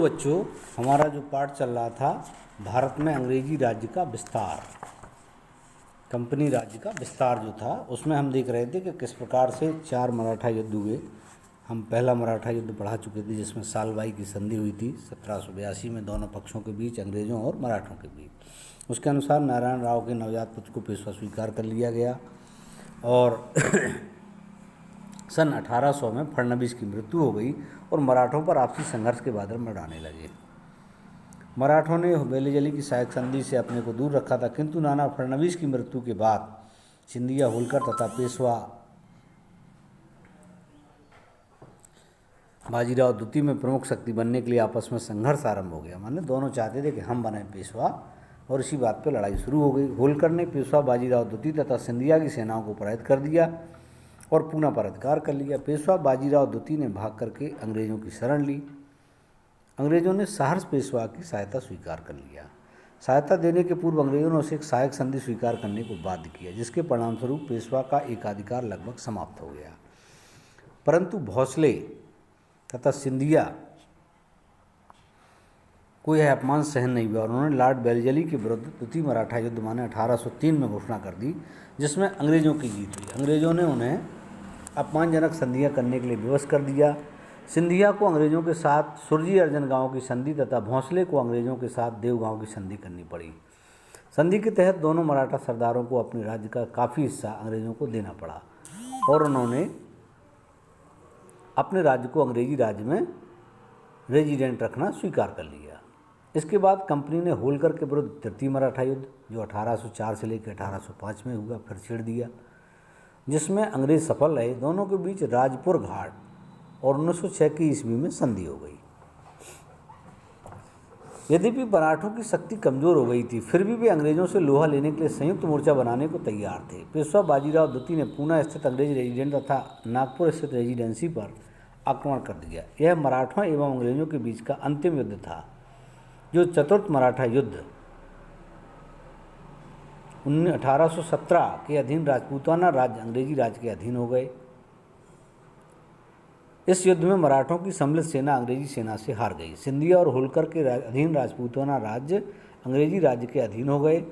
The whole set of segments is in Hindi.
हेलो बच्चों, हमारा जो पाठ चल रहा था भारत में अंग्रेजी राज्य का विस्तार, कंपनी राज्य का विस्तार जो था, उसमें हम देख रहे थे कि किस प्रकार से 4 मराठा युद्ध हुए। हम पहला मराठा युद्ध पढ़ा चुके थे जिसमें सालबाई की संधि हुई थी 1782 में दोनों पक्षों के बीच, अंग्रेज़ों और मराठों के बीच। उसके अनुसार नारायण राव के नवजात पुत्र को पेशवा स्वीकार कर लिया गया और सन 1800 में फडणवीस की मृत्यु हो गई और मराठों पर आपसी संघर्ष के बादल मंडराने लगे। मराठों ने बेलेजली की सहायक संधि से अपने को दूर रखा था, किंतु नाना फडणवीस की मृत्यु के बाद सिंधिया, होलकर तथा पेशवा बाजीराव द्वितीय में प्रमुख शक्ति बनने के लिए आपस में संघर्ष आरंभ हो गया। माने दोनों चाहते थे कि हम बने पेशवा और इसी बात पर लड़ाई शुरू हो गई। होलकर ने पेशवा बाजीराव द्वितीय तथा सिंधिया की सेनाओं को पराजित कर दिया और पूना पर अधिकार कर लिया। पेशवा बाजीराव द्वितीय ने भाग करके अंग्रेजों की शरण ली। अंग्रेजों ने सहर्ष पेशवा की सहायता स्वीकार कर लिया। सहायता देने के पूर्व अंग्रेजों ने उसे एक सहायक संधि स्वीकार करने को बाध्य किया, जिसके परिणामस्वरूप पेशवा का एकाधिकार लगभग समाप्त हो गया। परंतु भोसले तथा सिंधिया को यह अपमान सहन नहीं हुआ और उन्होंने लॉर्ड बेलेजली के विरुद्ध द्वितीय मराठा युद्ध माने 1803 में घोषणा कर दी, जिसमें अंग्रेजों की जीत हुई। अंग्रेजों ने उन्हें अपमानजनक संधियां करने के लिए विवश कर दिया। सिंधिया को अंग्रेजों के साथ सुरजी अर्जन गांव की संधि तथा भोंसले को अंग्रेजों के साथ देव गांव की संधि करनी पड़ी। संधि के तहत दोनों मराठा सरदारों को अपने राज्य का काफ़ी हिस्सा अंग्रेजों को देना पड़ा और उन्होंने अपने राज्य को अंग्रेजी राज्य में रेजिडेंट रखना स्वीकार कर लिया। इसके बाद कंपनी ने होलकर के विरुद्ध तृतीय मराठा युद्ध, जो 1804 से लेकर 1805 में हुआ, फिर छेड़ दिया, जिसमें अंग्रेज सफल रहे। दोनों के बीच राजपुर घाट और 1906 की ईस्वी में संधि हो गई। यद्यपि मराठों की शक्ति कमजोर हो गई थी, फिर भी वे अंग्रेजों से लोहा लेने के लिए संयुक्त मोर्चा बनाने को तैयार थे। पेशवा बाजीराव द्वितीय ने पूना स्थित अंग्रेज रेजिडेंट तथा नागपुर स्थित रेजिडेंसी पर आक्रमण कर दिया। यह मराठों एवं अंग्रेजों के बीच का अंतिम युद्ध था, जो चतुर्थ मराठा युद्ध 1817 के अधीन राजपूताना राज्य अंग्रेजी राज्य के अधीन हो गए। इस युद्ध में मराठों की सम्मिलित सेना अंग्रेजी सेना से हार गई। सिंधिया और होलकर के अधीन राजपूताना राज्य अंग्रेजी राज्य के अधीन हो गए,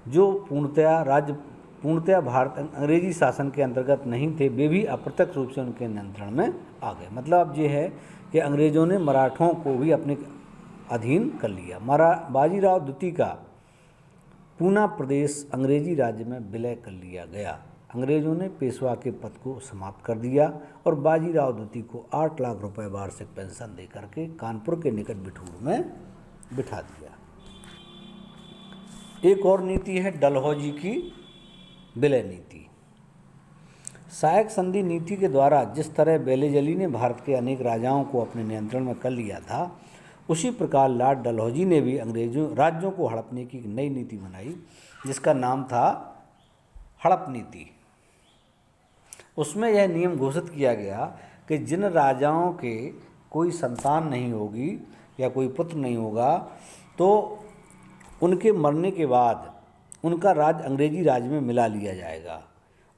जो पूर्णतया भारत अंग्रेजी शासन के अंतर्गत नहीं थे। वे भी अप्रत्यक्ष रूप से उनके नियंत्रण में आ गए। मतलब अब ये है कि अंग्रेजों ने मराठों को भी अपने अधीन कर लिया। बाजीराव द्वितीय का पूना प्रदेश अंग्रेजी राज्य में विलय कर लिया गया। अंग्रेजों ने पेशवा के पद को समाप्त कर दिया और बाजीराव द्वितीय को 8 लाख रुपए वार्षिक पेंशन देकर के कानपुर के निकट बिठूर में बिठा दिया। एक और नीति है डलहौजी की विलय नीति। सहायक संधि नीति के द्वारा जिस तरह बेलेजली ने भारत के अनेक राजाओं को अपने नियंत्रण में कर लिया था, उसी प्रकार लॉर्ड डलहौजी ने भी अंग्रेजों राज्यों को हड़पने की नई नीति बनाई, जिसका नाम था हड़प नीति। उसमें यह नियम घोषित किया गया कि जिन राजाओं के कोई संतान नहीं होगी या कोई पुत्र नहीं होगा, तो उनके मरने के बाद उनका राज अंग्रेजी राज्य में मिला लिया जाएगा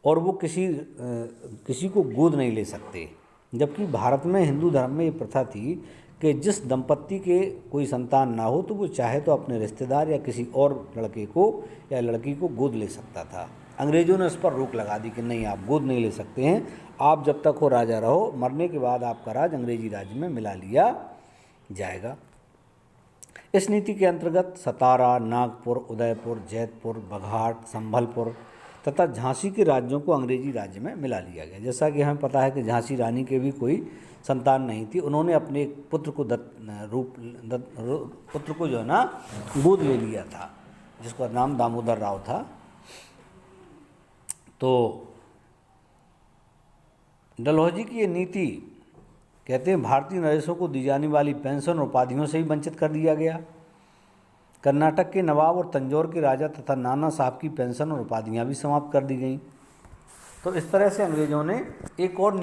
और वो किसी को गोद नहीं ले सकते। जबकि भारत में हिंदू धर्म में ये प्रथा थी कि जिस दंपत्ति के कोई संतान ना हो तो वो चाहे तो अपने रिश्तेदार या किसी और लड़के को या लड़की को गोद ले सकता था। अंग्रेजों ने इस पर रोक लगा दी कि नहीं, आप गोद नहीं ले सकते हैं, आप जब तक हो राजा रहो, मरने के बाद आपका राज अंग्रेजी राज्य में मिला लिया जाएगा। इस नीति के अंतर्गत सतारा, नागपुर, उदयपुर, जैतपुर, बघाट, संभलपुर तथा झांसी के राज्यों को अंग्रेजी राज्य में मिला लिया गया। जैसा कि हमें पता है कि झांसी रानी के भी कोई संतान नहीं थी, उन्होंने अपने एक पुत्र को जो है ना गोद ले लिया था, जिसका नाम दामोदर राव था। तो डलहौजी की ये नीति, कहते हैं, भारतीय नरेशों को दी जाने वाली पेंशन और उपाधियों से ही वंचित कर दिया गया। कर्नाटक के नवाब और तंजौर के राजा तथा नाना साहब की पेंशन और उपाधियां भी समाप्त कर दी गईं। तो इस तरह से अंग्रेजों ने एक और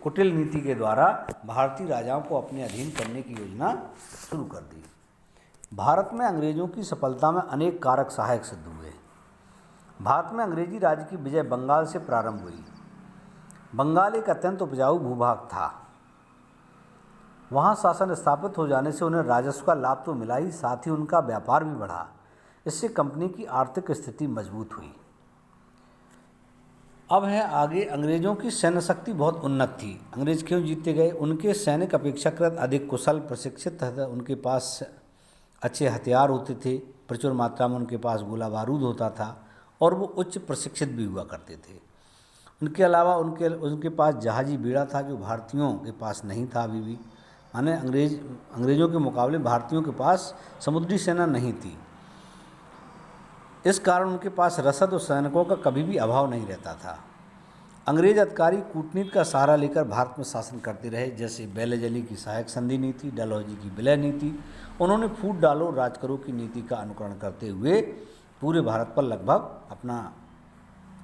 कुटिल नीति के द्वारा भारतीय राजाओं को अपने अधीन करने की योजना शुरू कर दी। भारत में अंग्रेजों की सफलता में अनेक कारक सहायक सिद्ध हुए। भारत में अंग्रेजी राज्य की विजय बंगाल से प्रारंभ हुई। बंगाल एक अत्यंत उपजाऊ भूभाग था। वहाँ शासन स्थापित हो जाने से उन्हें राजस्व का लाभ तो मिला ही, साथ ही उनका व्यापार भी बढ़ा। इससे कंपनी की आर्थिक स्थिति मजबूत हुई। अब है आगे, अंग्रेज़ों की सैन्य शक्ति बहुत उन्नत थी। अंग्रेज क्यों जीतते गए? उनके सैनिक अपेक्षाकृत अधिक कुशल प्रशिक्षित थे, उनके पास अच्छे हथियार होते थे, प्रचुर मात्रा में उनके पास गोला बारूद होता था और वो उच्च प्रशिक्षित भी हुआ करते थे। उनके अलावा उनके उनके पास जहाजी बेड़ा था जो भारतीयों के पास नहीं था अभी भी। माने अंग्रेज़ों के मुकाबले भारतीयों के पास समुद्री सेना नहीं थी। इस कारण उनके पास रसद और सैनिकों का कभी भी अभाव नहीं रहता था। अंग्रेज अधिकारी कूटनीति का सहारा लेकर भारत में शासन करते रहे, जैसे बेलेजली की सहायक संधि नीति, डलहौजी की विलय नीति। उन्होंने फूट डालो राज करो की नीति का अनुकरण करते हुए पूरे भारत पर लगभग अपना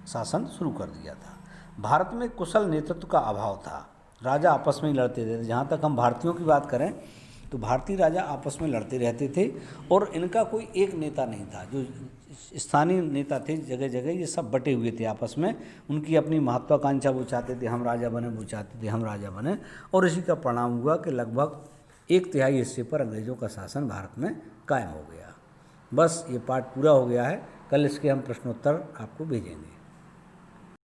शासन शुरू कर दिया था। भारत में कुशल नेतृत्व का अभाव था, राजा आपस में ही लड़ते थे। जहाँ तक हम भारतीयों की बात करें तो भारतीय राजा आपस में लड़ते रहते थे और इनका कोई एक नेता नहीं था। जो स्थानीय नेता थे जगह जगह ये सब बटे हुए थे आपस में, उनकी अपनी महत्वाकांक्षा, वो चाहते थे हम राजा बने, वो चाहते थे हम राजा बने, और इसी का परिणाम हुआ कि लगभग 1/3 हिस्से पर अंग्रेज़ों का शासन भारत में कायम हो गया। बस ये पार्ट पूरा हो गया है, कल इसके हम प्रश्नोत्तर आपको भेजेंगे।